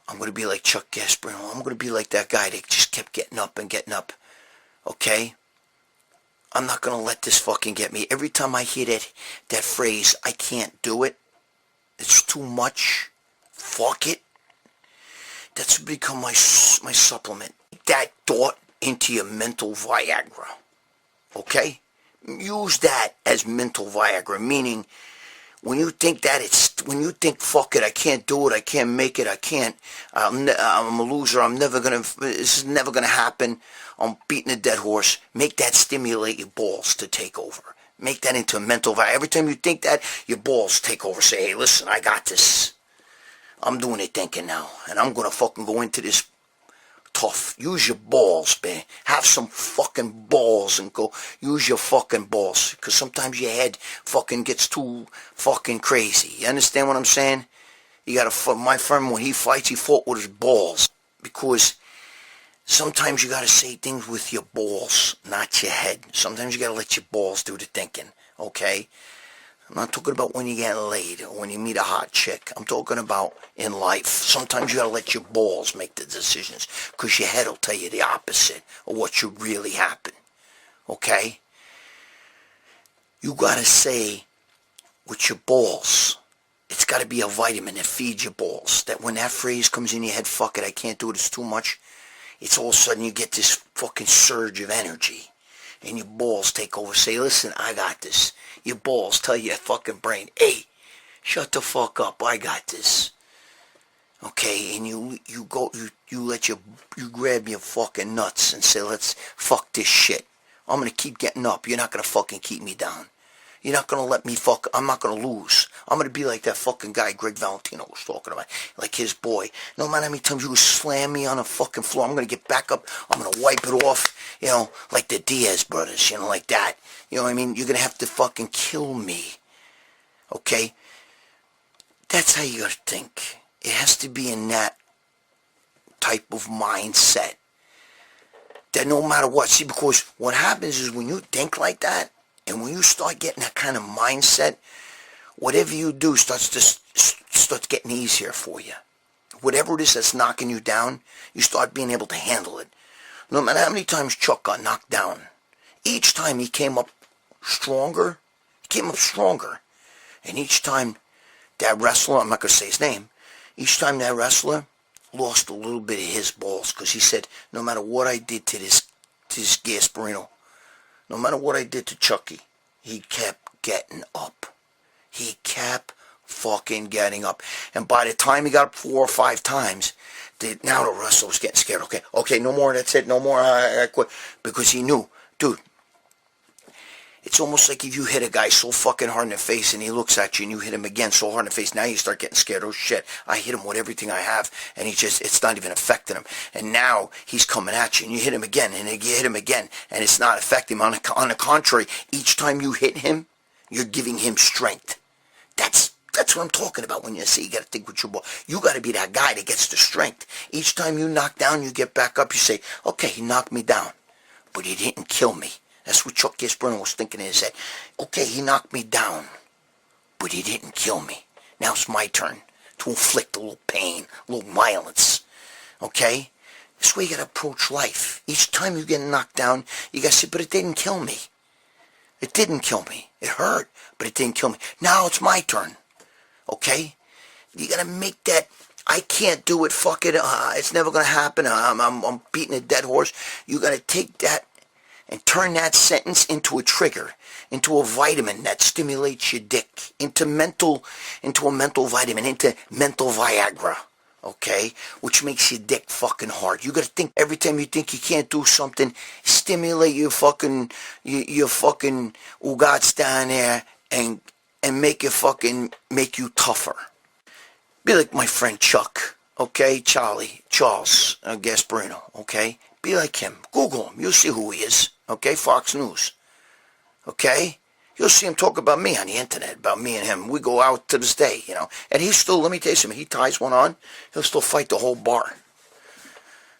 I'm going to be like Chuck Gasparino. I'm going to be like that guy that just kept getting up and getting up. Okay? I'm not going to let this fucking get me. Every time I hear that phrase, I can't do it. It's too much. Fuck it. That's become my supplement. That thought into your mental Viagra. Okay? Use that as mental Viagra, meaning when you think fuck it, I can't do it, I can't make it, I'm a loser, this is never gonna happen, I'm beating a dead horse, make that stimulate your balls to take over. Make that into a mental Viagra. Every time you think that, your balls take over. Say, hey, listen, I got this. I'm doing it thinking now, and I'm gonna fucking go into this tough. Use your balls, man. Have some fucking balls and go use your fucking balls. Because sometimes your head fucking gets too fucking crazy. You understand what I'm saying? You gotta, my friend, when he fights, he fought with his balls. Because sometimes you gotta say things with your balls, not your head. Sometimes you gotta let your balls do the thinking. Okay? I'm not talking about when you get laid or when you meet a hot chick. I'm talking about in life. Sometimes you gotta let your balls make the decisions because your head will tell you the opposite of what should really happen. Okay? You gotta say with your balls. It's gotta be a vitamin that feeds your balls. That when that phrase comes in your head, fuck it, I can't do it, it's too much. It's all of a sudden you get this fucking surge of energy. And your balls take over. Say, listen, I got this. Your balls tell your fucking brain, hey, shut the fuck up, I got this. Okay, and you grab your fucking nuts and say, let's fuck this shit. I'm gonna keep getting up. You're not gonna fucking keep me down. You're not going to let me I'm not going to lose. I'm going to be like that fucking guy Gregg Valentino was talking about. Like his boy. No matter how many times you slam me on the fucking floor, I'm going to get back up. I'm going to wipe it off. You know, like the Diaz brothers, you know, like that. You know what I mean? You're going to have to fucking kill me. Okay? That's how you got to think. It has to be in that type of mindset. That no matter what. See, because what happens is when you think like that, and when you start getting that kind of mindset, whatever you do starts getting easier for you. Whatever it is that's knocking you down, you start being able to handle it. No matter how many times Chuck got knocked down, each time he came up stronger. And each time that wrestler, I'm not going to say his name, each time that wrestler lost a little bit of his balls, because he said, no matter what I did to this Gasparino, no matter what I did to Chucky, he kept getting up. He kept fucking getting up. And by the time he got up 4 or 5 times, now the wrestler was getting scared. Okay, no more, that's it, no more, I quit. Because he knew, dude, it's almost like if you hit a guy so fucking hard in the face and he looks at you and you hit him again so hard in the face, now you start getting scared. Oh shit, I hit him with everything I have and it's not even affecting him. And now he's coming at you and you hit him again and you hit him again and it's not affecting him. On the contrary, each time you hit him, you're giving him strength. That's what I'm talking about when you say you got to think with your ball. You got to be that guy that gets the strength. Each time you knock down, you get back up, you say, okay, he knocked me down, but he didn't kill me. That's what Chuck Gasparino was thinking in his head. Okay, he knocked me down, but he didn't kill me. Now it's my turn to inflict a little pain, a little violence. Okay? That's the way you got to approach life. Each time you get knocked down, you got to say, but it didn't kill me. It didn't kill me. It hurt, but it didn't kill me. Now it's my turn. Okay? You got to make that, I can't do it, fuck it, it's never going to happen, I'm beating a dead horse. You got to take that and turn that sentence into a trigger, into a vitamin that stimulates your dick, into a mental vitamin, into mental Viagra, okay? Which makes your dick fucking hard. You gotta think, every time you think you can't do something, stimulate your fucking ugats down there and make you tougher. Be like my friend Chuck, okay? Charles Gasparino, okay? Be like him. Google him. You'll see who he is. Okay? Fox News. Okay? You'll see him talk about me on the internet, about me and him. We go out to this day, you know. And he's still, let me tell you something, he ties one on, he'll still fight the whole bar.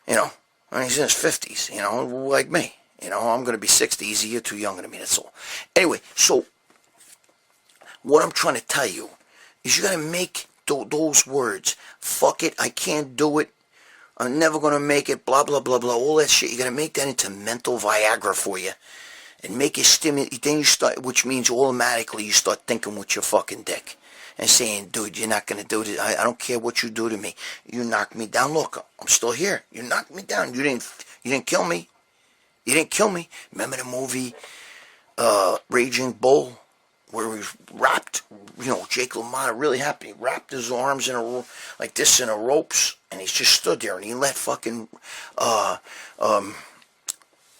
You know? I mean, he's in his 50s, you know, like me. You know, I'm going to be 60. He's a year too younger than me, that's all. Anyway, so, what I'm trying to tell you is you got to make those words, fuck it, I can't do it, I'm never going to make it, blah, blah, blah, blah, all that shit. You got to make that into mental Viagra for you. And make it stimulate. Then you start, which means automatically you start thinking with your fucking dick. And saying, dude, you're not going to do this. I don't care what you do to me. You knocked me down. Look, I'm still here. You knocked me down. You didn't kill me. You didn't kill me. Remember the movie, Raging Bull? Where he wrapped, you know, Jake LaMotta, really happy. He wrapped his arms like this in a ropes, and he just stood there, and he let fucking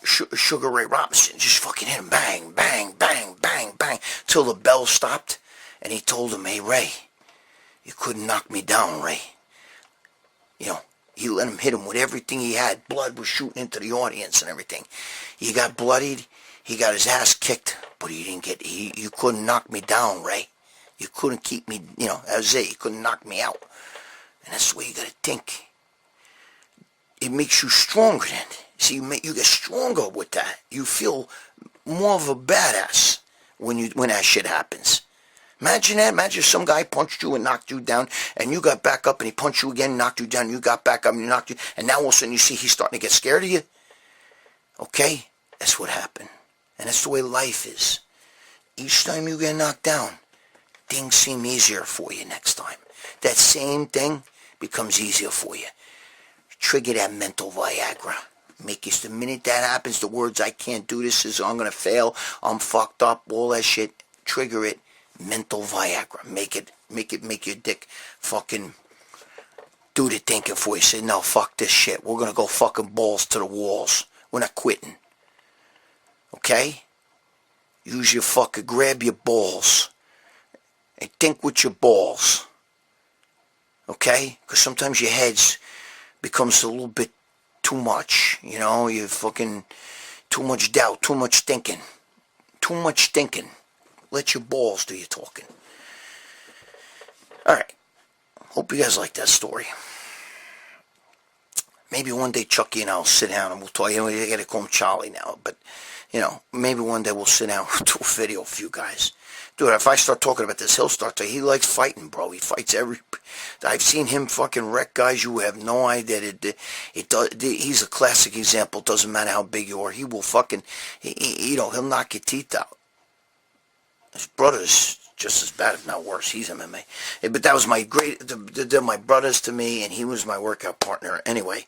Sugar Ray Robinson just fucking hit him, bang, bang, bang, bang, bang, till the bell stopped, and he told him, hey, Ray, you couldn't knock me down, Ray. You know, he let him hit him with everything he had. Blood was shooting into the audience and everything. He got bloodied. He got his ass kicked, but he didn't get, you couldn't knock me down, Ray. You couldn't keep me, you know, that was it. You couldn't knock me out. And that's the way you got to think. It makes you stronger then. See, you get stronger with that. You feel more of a badass when that shit happens. Imagine that. Imagine some guy punched you and knocked you down, and you got back up, and he punched you again, knocked you down, you got back up, and he knocked you, and now all of a sudden you see he's starting to get scared of you. Okay? That's what happened. And that's the way life is. Each time you get knocked down, things seem easier for you next time. That same thing becomes easier for you. Trigger that mental Viagra. Make it, the minute that happens, the words, I can't do this, is I'm going to fail, I'm fucked up, all that shit, trigger it, mental Viagra. Make your dick fucking do the thinking for you. Say, no, fuck this shit. We're going to go fucking balls to the walls. We're not quitting. Okay? use your fucking, grab your balls. And think with your balls. Okay? Because sometimes your heads becomes a little bit too much. You know, you fucking, too much doubt, too much thinking. Too much thinking. Let your balls do your talking. Alright. Hope you guys like that story. Maybe one day Chucky and I'll sit down and we'll talk. You know, I gotta call him Charlie now. But, you know, maybe one day we'll sit down and do a video for you guys. Dude, if I start talking about this, he'll start to... He likes fighting, bro. He fights every... I've seen him fucking wreck guys. You have no idea. He's a classic example. Doesn't matter how big you are. He will fucking... you know, he'll knock your teeth out. His brother's just as bad, if not worse. He's MMA. But that was my great... They're my brothers to me, and he was my workout partner. Anyway,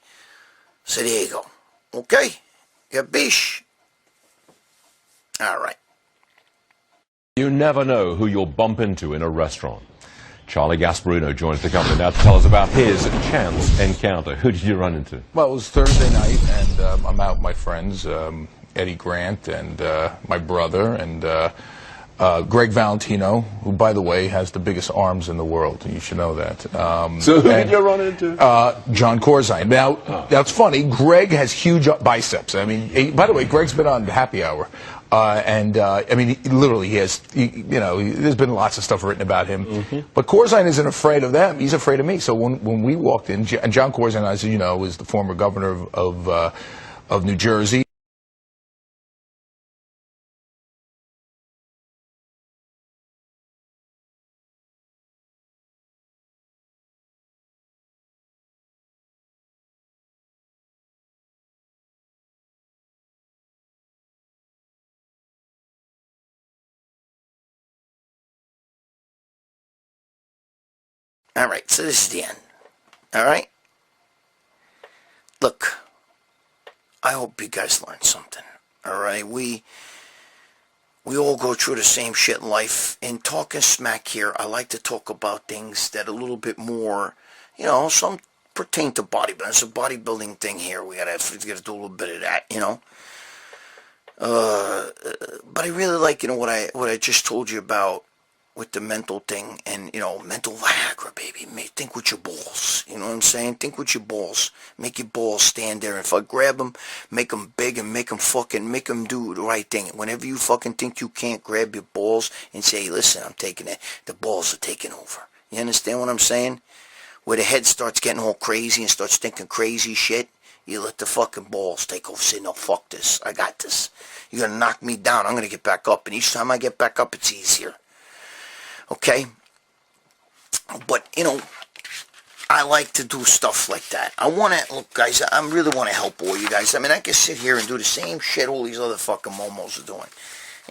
so there you go. Okay? Gabish? All right. You never know who you'll bump into in a restaurant. Charlie Gasparino joins the company now to tell us about his chance encounter. Who did you run into? Well, it was Thursday night, and I'm out with my friends, Eddie Grant and my brother, and Gregg Valentino, who, by the way, has the biggest arms in the world. You should know that. So who did you run into? John Corzine. Now, that's funny. Greg has huge biceps. I mean, by the way, Greg's been on Happy Hour. I mean, literally, he has, you know, there's been lots of stuff written about him. Mm-hmm. But Corzine isn't afraid of them. He's afraid of me. So when we walked in, and John Corzine, as you know, is the former governor of New Jersey. Alright, so this is the end. Alright? Look, I hope you guys learned something. Alright? We all go through the same shit in life. In Talking Smack here, I like to talk about things that are a little bit more, you know, some pertain to bodybuilding. It's a bodybuilding thing here. We gotta do a little bit of that, you know. But I really like, you know, what I just told you about with the mental thing, and, you know, mental Viagra, baby. Think with your balls. You know what I'm saying? Think with your balls. Make your balls stand there. If I grab them, make them big and make them do the right thing. Whenever you fucking think you can't, grab your balls and say, hey, listen, I'm taking it. The balls are taking over. You understand what I'm saying? Where the head starts getting all crazy and starts thinking crazy shit, you let the fucking balls take over. Say, no, fuck this. I got this. You're gonna knock me down. I'm gonna get back up. And each time I get back up, it's easier. Okay? But, you know, I like to do stuff like that. I want to, look, guys, I really want to help all you guys. I mean, I could sit here and do the same shit all these other fucking momos are doing.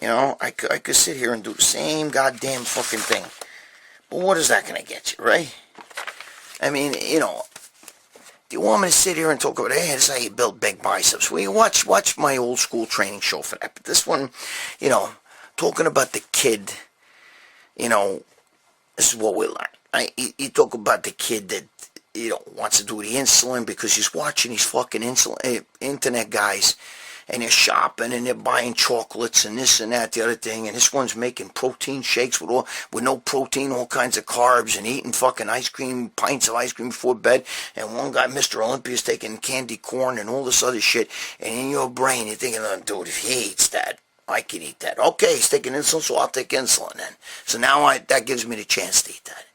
You know, I could sit here and do the same goddamn fucking thing. But what is that going to get you, right? I mean, you know, do you want me to sit here and talk about, hey, this is how you build big biceps? Well, you watch my old school training show for that. But this one, you know, talking about the kid, you know, this is what we learn. You talk about the kid that, you know, wants to do the insulin because he's watching these fucking internet guys, and they're shopping and they're buying chocolates and this and that, the other thing, and this one's making protein shakes with no protein, all kinds of carbs, and eating fucking ice cream, pints of ice cream before bed, and one guy, Mr. Olympia, is taking candy corn and all this other shit, and in your brain you're thinking, oh, dude, if he eats that, I can eat that. Okay, he's taking insulin, so I'll take insulin then. So now that gives me the chance to eat that.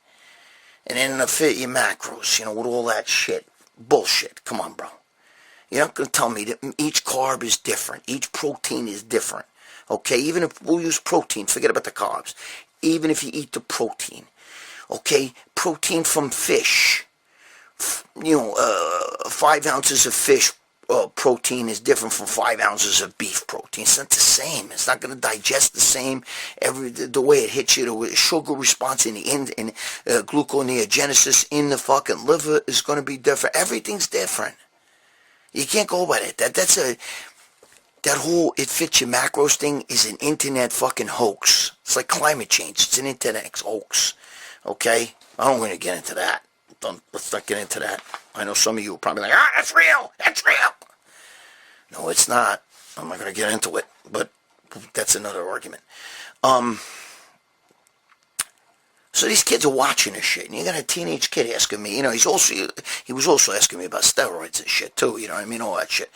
And then to fit your macros, you know, with all that shit. Bullshit. Come on, bro. You're not going to tell me that each carb is different. Each protein is different. Okay, even if we'll use protein, forget about the carbs. Even if you eat the protein. Okay, protein from fish. You know, 5 ounces of fish protein is different from 5 ounces of beef protein. It's not the same. It's not going to digest the same. The way it hits you, the sugar response in gluconeogenesis in the fucking liver is going to be different. Everything's different. You can't go by that. That whole it fits your macros thing is an internet fucking hoax. It's like climate change. It's an internet hoax. Okay? I don't want to get into that. Let's not get into that. I know some of you are probably like, that's real. That's real. No, it's not. I'm not going to get into it. But that's another argument. So these kids are watching this shit, and you got a teenage kid asking me, he was also asking me about steroids and shit too, you know what I mean, all that shit.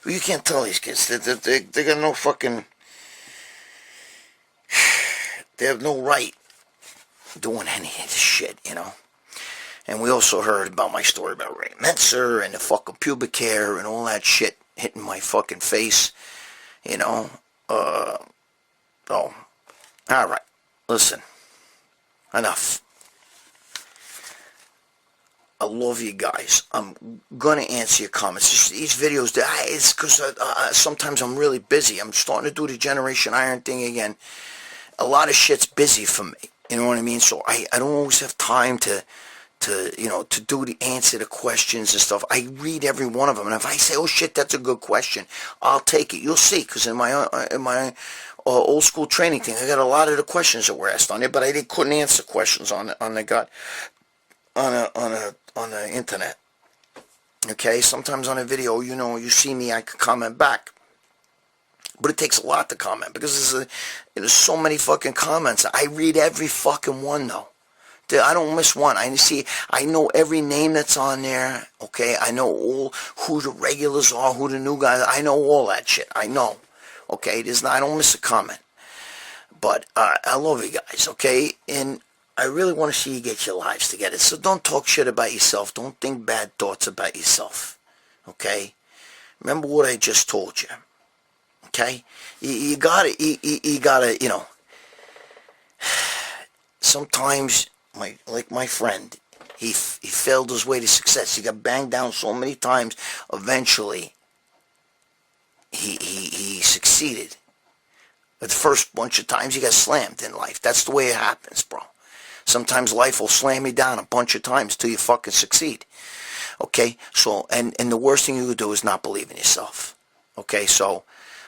But you can't tell these kids, they got no fucking, they have no right doing any of this shit, you know. And we also heard about my story about Mike Mentzer and the fucking pubic hair and all that shit hitting my fucking face, you know. All right, listen. Enough. I love you guys. I'm going to answer your comments. These videos, it's because sometimes I'm really busy. I'm starting to do the Generation Iron thing again. A lot of shit's busy for me. You know what I mean? So I don't always have time to answer the questions and stuff. I read every one of them. And if I say, oh shit, that's a good question, I'll take it. You'll see, because in my old school training thing, I got a lot of the questions that were asked on it, but I couldn't answer questions on the internet. Okay, sometimes on a video, you see me, I can comment back, but it takes a lot to comment because there's so many fucking comments. I read every fucking one though. I don't miss one. I know every name that's on there. Okay, I know all who the regulars are, who the new guys. I know all that shit. I know. Okay, I don't miss a comment. But I love you guys, okay? And I really want to see you get your lives together. So don't talk shit about yourself. Don't think bad thoughts about yourself, okay? Remember what I just told you, okay? You gotta, sometimes, like my friend, he failed his way to success. He got banged down so many times, eventually he succeeded. But the first bunch of times he got slammed in life. That's the way it happens, bro. Sometimes life will slam you down a bunch of times till you fucking succeed. Okay? So, and the worst thing you could do is not believe in yourself. Okay? So,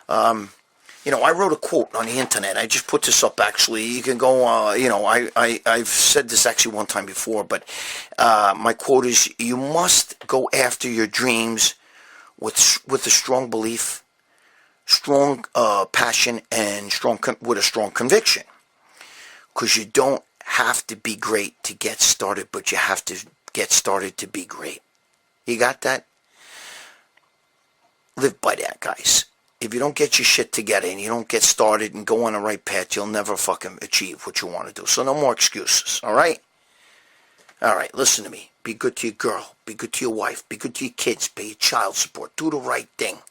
I wrote a quote on the internet. I just put this up, actually. You can go, I've said this actually one time before, but my quote is, you must go after your dreams with a strong belief, strong passion, and with a strong conviction. Because you don't have to be great to get started, but you have to get started to be great. You got that? Live by that, guys. If you don't get your shit together and you don't get started and go on the right path, you'll never fucking achieve what you want to do. So no more excuses, all right? All right, listen to me. Be good to your girl. Be good to your wife. Be good to your kids. Pay your child support. Do the right thing,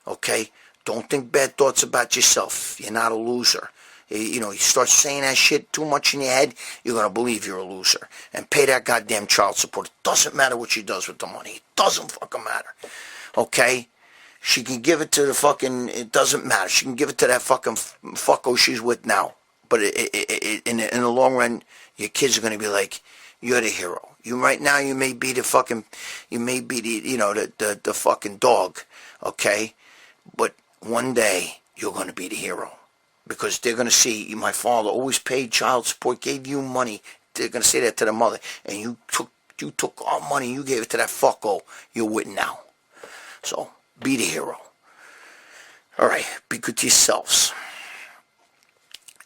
okay? Don't think bad thoughts about yourself. You're not a loser. You start saying that shit too much in your head, you're going to believe you're a loser. And pay that goddamn child support. It doesn't matter what she does with the money. It doesn't fucking matter, okay? She can give it to the fucking, it doesn't matter. She can give it to that fucking fucko she's with now. But in the long run, your kids are going to be like, you're the hero. Right now, you may be the fucking dog, okay? But one day, you're going to be the hero. Because they're going to see, my father always paid child support, gave you money. They're going to say that to the mother. And you took our money, you gave it to that fucko you're with now. So, be the hero. Alright, be good to yourselves.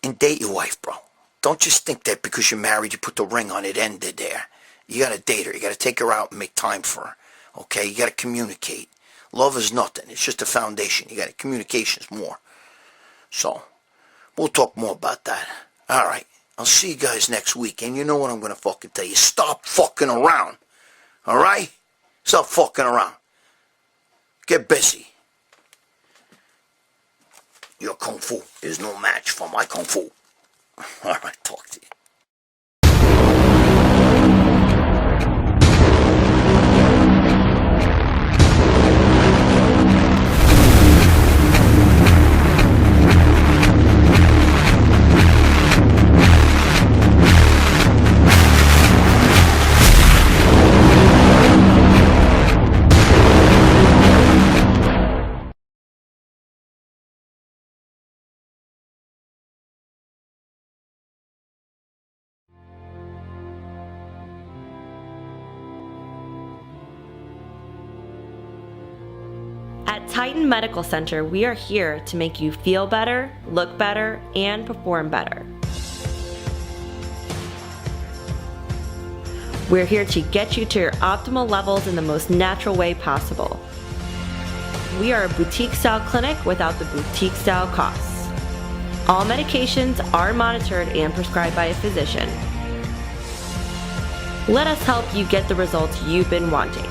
And date your wife, bro. Don't just think that because you're married, you put the ring on it, ended there. You got to date her. You got to take her out and make time for her. Okay? You got to communicate. Love is nothing. It's just a foundation. You got to, communication's more. So, we'll talk more about that. Alright. I'll see you guys next week. And you know what I'm going to fucking tell you. Stop fucking around. Alright? Stop fucking around. Get busy. Your Kung Fu is no match for my Kung Fu. Alright, talk to you. At Titan Medical Center, we are here to make you feel better, look better, and perform better. We're here to get you to your optimal levels in the most natural way possible. We are a boutique-style clinic without the boutique-style costs. All medications are monitored and prescribed by a physician. Let us help you get the results you've been wanting.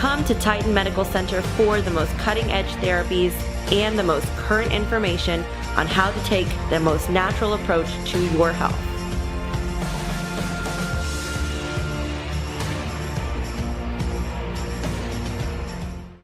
Come to Titan Medical Center for the most cutting-edge therapies and the most current information on how to take the most natural approach to your health.